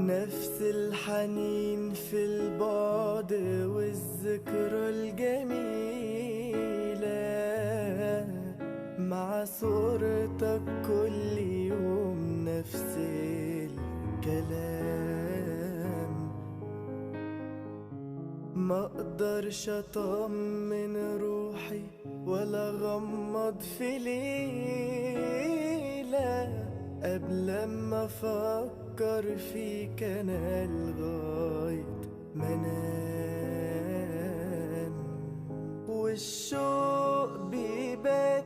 نفس الحنين في البعد والذكرى الجميلة مع صورتك كل يوم نفس الكلام. ما اقدرش اطمن روحي ولا غمض في ليلة قبل ما افكر فيك انا لغاية ما انام. والشوق بيبات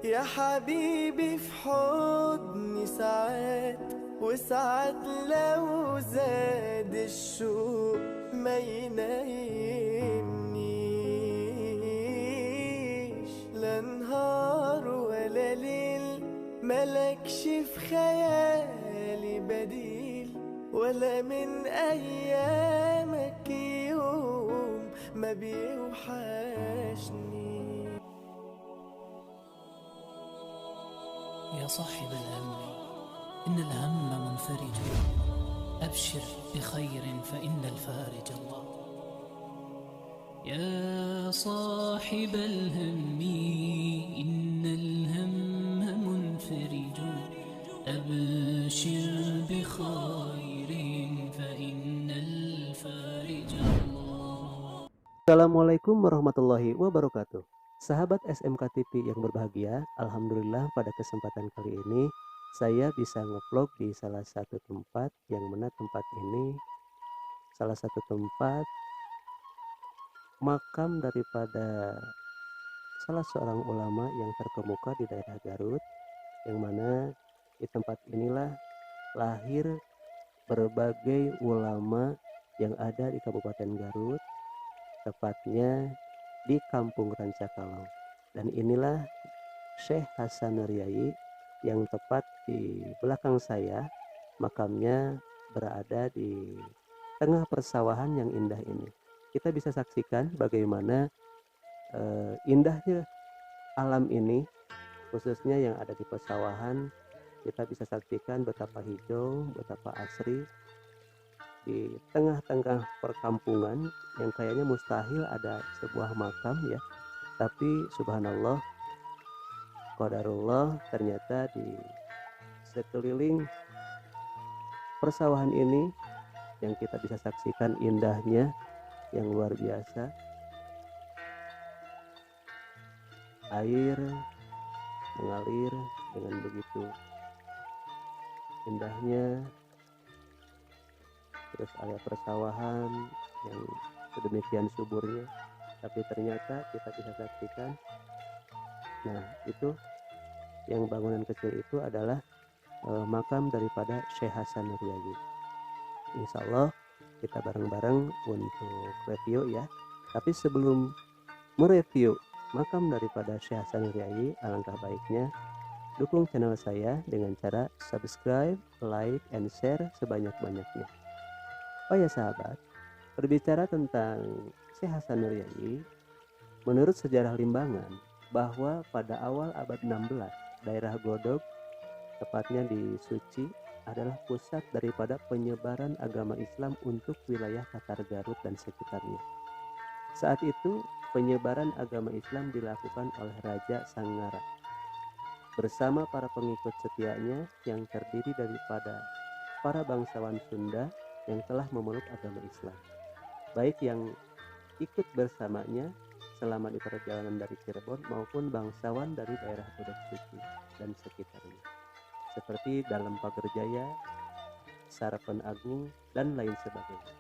يا حبيبي في حضني ساعات، وساعات لو زاد الشوق ما ينامنيش. لا نهار ولا ليل ملكش في خيالي بديل، ولا من أيامك يوم ما بيوحشني. يا صاحب الهم إن الهم منفرج، أبشر بخير فإن الفارج الله. يا صاحب الهم إن الهم منفرج، أبشر بخير فإن الفارج الله. Assalamualaikum warahmatullahi wabarakatuh. Sahabat SMK TV yang berbahagia, alhamdulillah pada kesempatan kali ini saya bisa ngevlog di salah satu tempat, yang mana tempat ini salah satu tempat makam daripada salah seorang ulama yang terkemuka di daerah Garut, yang mana di tempat inilah lahir berbagai ulama yang ada di Kabupaten Garut, tepatnya di Kampung Rancakalong. Dan inilah Syekh Hasan Nuryai yang tepat di belakang saya. Makamnya berada di tengah persawahan yang indah ini. Kita bisa saksikan bagaimana indahnya alam ini, khususnya yang ada di persawahan. Kita bisa saksikan betapa hijau, betapa asri di tengah-tengah perkampungan yang kayaknya mustahil ada sebuah makam ya, tapi subhanallah, qadarullah, ternyata di sekeliling persawahan ini yang kita bisa saksikan indahnya yang luar biasa. Air mengalir dengan begitu indahnya, terus area persawahan yang sedemikian suburnya, tapi ternyata kita bisa saksikan, nah itu yang bangunan kecil itu adalah makam daripada Syekh Hasan Nuryai. Insya Allah kita bareng-bareng untuk review ya. Tapi sebelum mereview makam daripada Syekh Hasan Nuryai, alangkah baiknya dukung channel saya dengan cara subscribe, like, and share sebanyak-banyaknya. Oh ya sahabat, berbicara tentang Syekh Hasan Nuryai, menurut sejarah Limbangan bahwa pada awal abad 16, daerah Godog, tepatnya di Suci, adalah pusat daripada penyebaran agama Islam untuk wilayah Tatar Garut dan sekitarnya. Saat itu, penyebaran agama Islam dilakukan oleh Raja Sanggara bersama para pengikut setianya yang terdiri daripada para bangsawan Sunda yang telah memeluk agama Islam, baik yang ikut bersamanya selama di perjalanan dari Cirebon maupun bangsawan dari daerah Godog Suci dan sekitarnya, seperti dalam Pagerjaya, Sarapen Agung, dan lain sebagainya.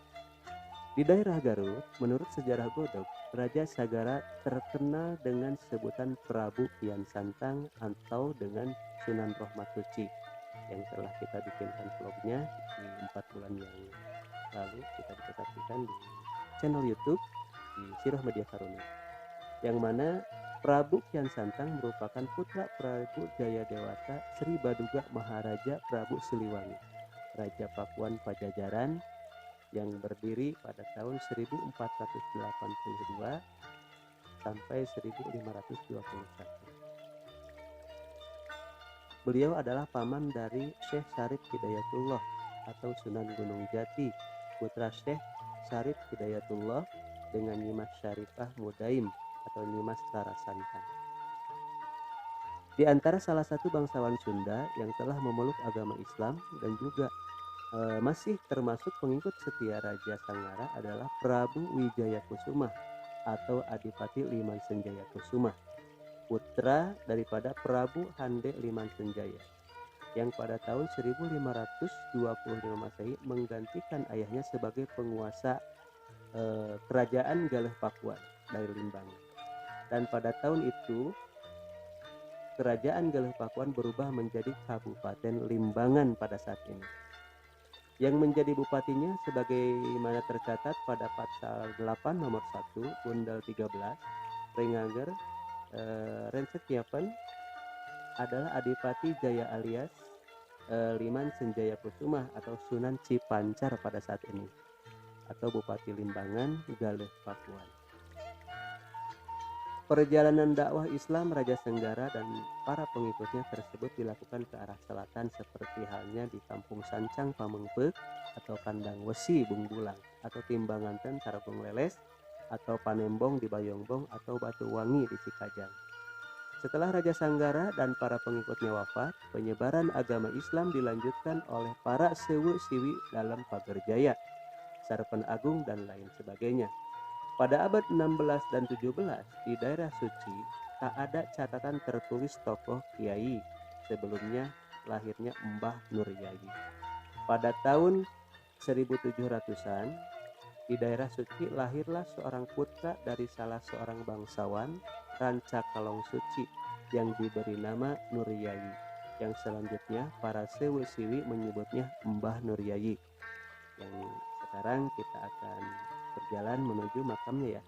Di daerah Garut, menurut sejarah Godog, Raja Sagara terkenal dengan sebutan Prabu Kian Santang atau dengan Sunan Rohmat Suci, yang telah kita bikinkan vlognya di 4 bulan yang lalu. Kita bisa saksikan di channel YouTube di Sirah Media Karunia, yang mana Prabu Kian Santang merupakan putra Prabu Jayadewata Sri Baduga Maharaja Prabu Siliwangi, Raja Pakuan Pajajaran, yang berdiri pada tahun 1482 sampai 1521. Beliau adalah paman dari Syekh Syarif Hidayatullah atau Sunan Gunung Jati, putra Syekh Syarif Hidayatullah dengan Nyimas Syarifah Mudaim atau Nyimas Rara Santang. Di antara salah satu bangsawan Sunda yang telah memeluk agama Islam dan juga masih termasuk pengikut setia Raja Sanggara adalah Prabu Wijaya Kusuma atau Adipati Liman Senjaya Kusuma, putra daripada Prabu Hande Liman Senjaya, yang pada tahun 1525 Masehi menggantikan ayahnya sebagai penguasa kerajaan Galuh Pakuan dari Limbangan. Dan pada tahun itu kerajaan Galuh Pakuan berubah menjadi Kabupaten Limbangan pada saat ini. Yang menjadi bupatinya sebagaimana tercatat pada pasal 8 nomor 1 Undal 13 Rengager Rensetnyapen adalah Adipati Jaya alias Liman Senjaya Kusuma atau Sunan Cipancar pada saat ini, atau Bupati Limbangan Galuh Pakuan. Perjalanan dakwah Islam Raja Senggara dan para pengikutnya tersebut dilakukan ke arah selatan seperti halnya di Kampung Sancang Pamengpeuk atau Kandang Wesi Bungbulang atau Timbanganten Tarogong Leles atau Panembong di Bayongbong atau Batuwangi di Cikajang. Setelah Raja Sanggara dan para pengikutnya wafat, penyebaran agama Islam dilanjutkan oleh para Sewu Siwi dalam Pagerjaya, Sarpen Agung dan lain sebagainya. Pada abad 16 dan 17 di daerah Suci tak ada catatan tertulis tokoh kiai sebelumnya lahirnya Mbah Nur Yayi. Pada tahun 1700-an di daerah Suci lahirlah seorang putra dari salah seorang bangsawan Rancakalong Suci yang diberi nama Nur Yayi, yang selanjutnya para Sewu Siwi menyebutnya Mbah Nur Yayi, yang sekarang kita akan berjalan menuju makamnya ya.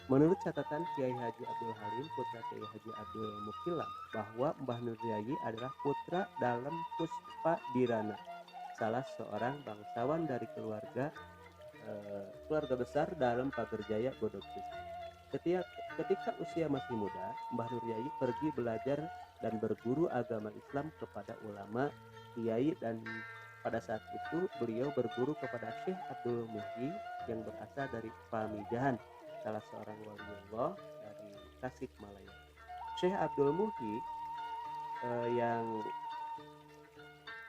Menurut catatan Kiai Haji Abdul Halim putra Kiai Haji Abdul Mukilam bahwa Mbah Nur Yayi adalah putra dalam Puspa Dirana, salah seorang bangsawan dari keluarga besar dalam Pagerjaya Godopus. Ketika usia masih muda, Mbah Nur Yayi pergi belajar dan berguru agama Islam kepada ulama, kiai, dan pada saat itu beliau berguru kepada Syekh Abdul Muhyi yang berasal dari Pamijahan, salah seorang waliullah dari Tasikmalaya. Syekh Abdul Muhyi yang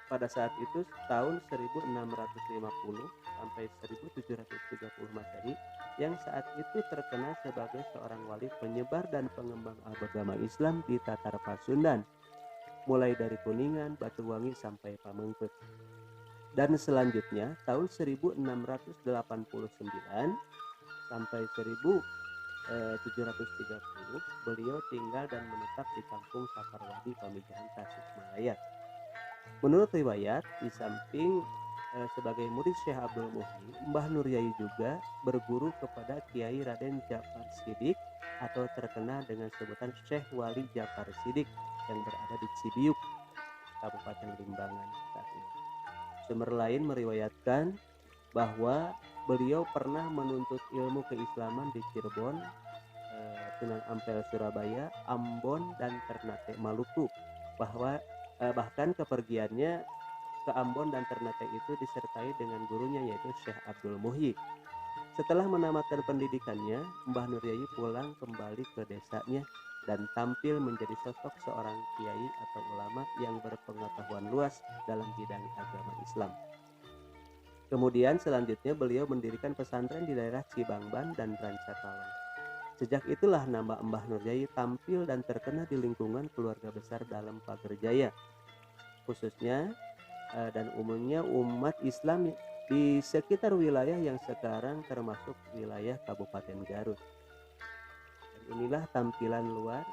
pada saat itu tahun 1650 sampai 1730 Masehi, yang saat itu terkenal sebagai seorang wali penyebar dan pengembang agama Islam di Tatar Pasundan, mulai dari Kuningan, Batuwangi sampai Pamengpeuk. Dan selanjutnya tahun 1689 sampai 1730 beliau tinggal dan menetap di kampung Saparwadi, Pamijahan, Tasikmalaya. Menurut riwayat, di samping sebagai murid Syekh Abdul Muhyi, Mbah Nur Yayi juga berguru kepada Kiai Raden Jafar Sidik atau terkenal dengan sebutan Syekh Wali Jafar Sidik yang berada di Cibiuk, Kabupaten Limbangan saat ini. Sumber lain meriwayatkan bahwa beliau pernah menuntut ilmu keislaman di Cirebon, Sunan Ampel Surabaya, Ambon, dan Ternate Maluku. Bahkan kepergiannya ke Ambon dan Ternate itu disertai dengan gurunya yaitu Syekh Abdul Muhyi. Setelah menamatkan pendidikannya, Mbah Nur Yayi pulang kembali ke desanya dan tampil menjadi sosok seorang kiai atau ulama yang berpengetahuan luas dalam bidang agama Islam. Kemudian selanjutnya beliau mendirikan pesantren di daerah Cibangban dan Rancakalong. Sejak itulah nama Mbah Nur Yayi tampil dan terkenal di lingkungan keluarga besar dalam Pagerjaya, khususnya dan umumnya umat Islam di sekitar wilayah yang sekarang termasuk wilayah Kabupaten Garut. Dan inilah tampilan luar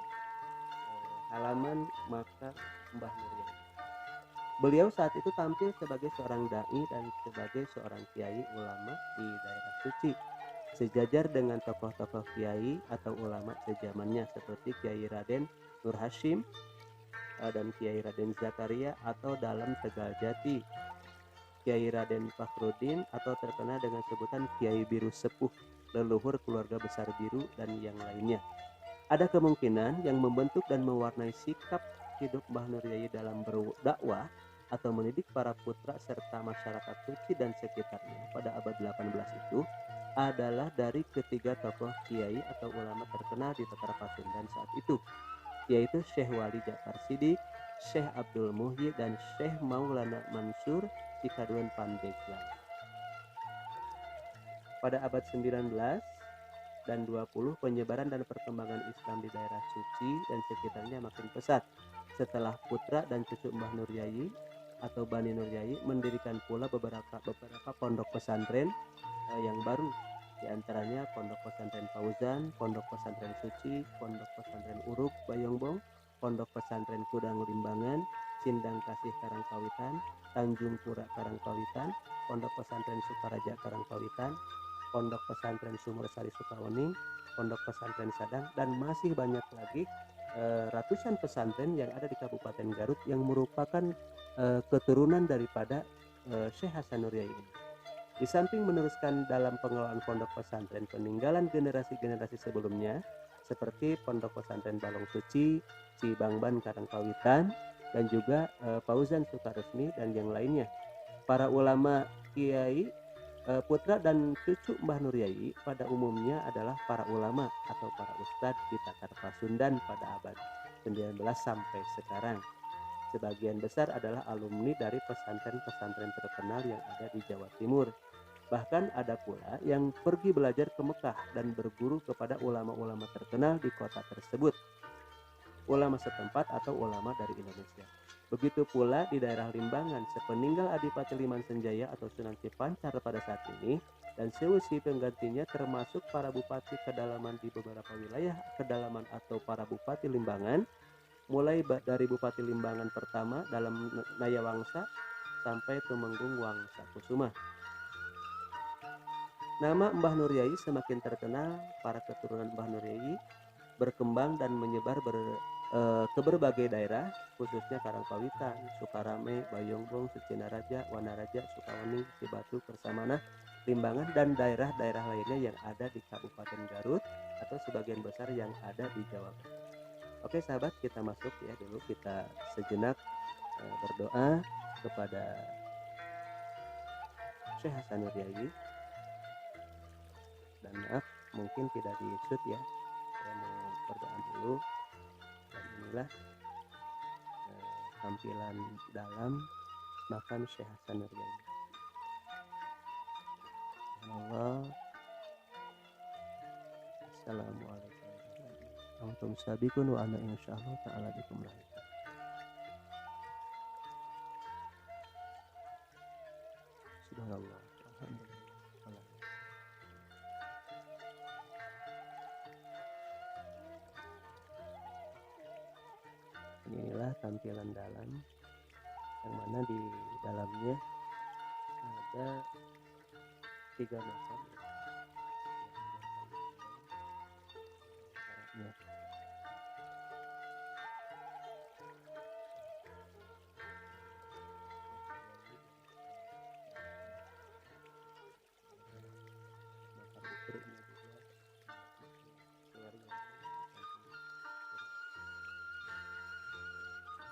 halaman makam Mbah Nur Yayi. Beliau saat itu tampil sebagai seorang dai dan sebagai seorang kiai ulama di daerah Suci, sejajar dengan tokoh-tokoh kiai atau ulama sejamannya seperti Kiai Raden Nur Hashim dan Kiai Raden Zakaria, atau dalam Tegal Jati Kiai Raden Fakhrudin atau terkenal dengan sebutan Kiai Biru Sepuh, leluhur keluarga besar Biru, dan yang lainnya. Ada kemungkinan yang membentuk dan mewarnai sikap hidup Mbah Nur Yayi dalam berdakwah atau mendidik para putra serta masyarakat suci dan sekitarnya pada abad 18 itu adalah dari ketiga tokoh kiai atau ulama terkenal di Tatar Pasundan saat itu, yaitu Syekh Wali Ja'far Siddiq, Syekh Abdul Muhyi, dan Syekh Maulana Mansur Cikaduan Pandeglang. Pada abad 19 dan 20, penyebaran dan perkembangan Islam di daerah suci dan sekitarnya makin pesat. Setelah putra dan cucu Mbah Nur Yai atau Bani Nur Yai mendirikan pula beberapa pondok pesantren yang baru, di antaranya Pondok Pesantren Fauzan, Pondok Pesantren Suci, Pondok Pesantren Uruk Bayongbong, Pondok Pesantren Kudang Limbangan, Sindang Kasih Karangkawitan, Tanjung Pura Karangkawitan, Pondok Pesantren Sukaraja Karangkawitan, Pondok Pesantren Sumur Sari Sukawening, Pondok Pesantren Sadang, dan masih banyak lagi ratusan pesantren yang ada di Kabupaten Garut yang merupakan keturunan daripada Syekh Hasan Nur Yai ini. Di samping meneruskan dalam pengelolaan pondok pesantren peninggalan generasi-generasi sebelumnya seperti Pondok Pesantren Balong Suci, Cibangban Karangkawitan, dan juga Fauzan Sukaresmi dan yang lainnya. Para ulama kiai, putra dan cucu Mbah Nur Yai pada umumnya adalah para ulama atau para ustadz di Tatar Pasundan pada abad 19 sampai sekarang. Sebagian besar adalah alumni dari pesantren-pesantren terkenal yang ada di Jawa Timur. Bahkan ada pula yang pergi belajar ke Mekah dan berguru kepada ulama-ulama terkenal di kota tersebut, ulama setempat atau ulama dari Indonesia. Begitu pula di daerah Limbangan, sepeninggal Adipati Liman Senjaya atau Sunan Cipancar pada saat ini dan seusi penggantinya termasuk para bupati kedalaman di beberapa wilayah kedalaman atau para bupati Limbangan, mulai dari Bupati Limbangan pertama dalam Nayawangsa sampai Tumenggung Wangsa Kusuma. Nama Mbah Nur Yai semakin terkenal, para keturunan Mbah Nur Yai berkembang dan menyebar ke berbagai daerah, khususnya Karangkawitan, Sukarame, Bayongbong, Sucinaraja, Wanaraja, Sukawening, Cibatu, Kersamana, Limbangan, dan daerah-daerah lainnya yang ada di Kabupaten Garut atau sebagian besar yang ada di Jawa Barat. Oke sahabat, kita masuk ya dulu, kita sejenak berdoa kepada Syekh Hasan Nur Yai. Dan maaf mungkin tidak di-shoot ya, saya mau berdoa dulu. Dan inilah tampilan dalam makam Syekh Hasan Nur Yai. Allah. Assalamualaikum warahmatullahi wabarakatuh. Wa ana insyaallah ta'ala bikum lahir. Subhanallah. Alhamdulillah. Inilah tampilan dalam, yang mana di dalamnya ada 3 makam ya.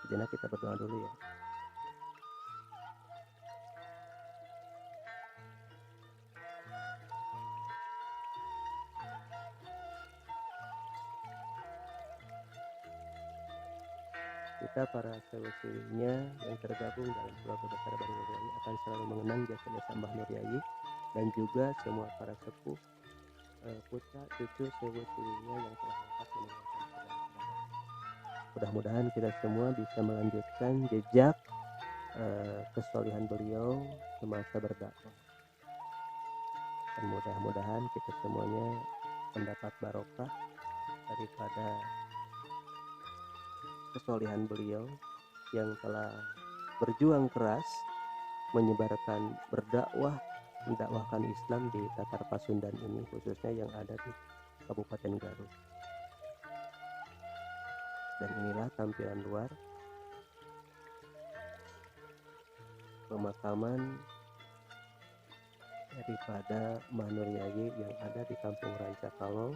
Sejenak kita berdoa dulu ya. Kita para sewusinya yang tergabung dalam keluarga besar Bani Nur Yai akan selalu mengenang jasa-jasa Mbah Nur Yai dan juga semua para sepuh, putra, cucu, sewusinya yang telah lengkap meninggalkan segala. Mudah-mudahan kita semua bisa melanjutkan jejak kesolihan beliau semasa berdakwah. Dan mudah-mudahan kita semuanya mendapat barokah daripada kesolihan beliau yang telah berjuang keras menyebarkan, berdakwah, mendakwahkan Islam di Tatar Pasundan ini, khususnya yang ada di Kabupaten Garut. Dan inilah tampilan luar pemakaman daripada Mbah Nur Yai yang ada di Kampung Rancakalong,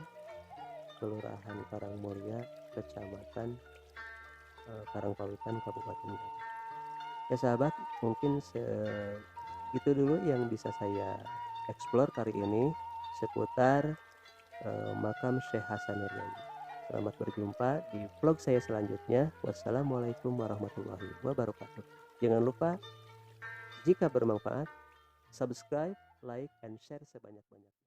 Kelurahan Karangmulya, Kecamatan Karangkawitan, Kabupaten Garut. Ya sahabat, mungkin segitu dulu yang bisa saya explore kali ini seputar makam Syekh Hasanul Yai. Selamat berjumpa di vlog saya selanjutnya. Wassalamualaikum warahmatullahi wabarakatuh. Jangan lupa jika bermanfaat, subscribe, like, and share sebanyak-banyaknya.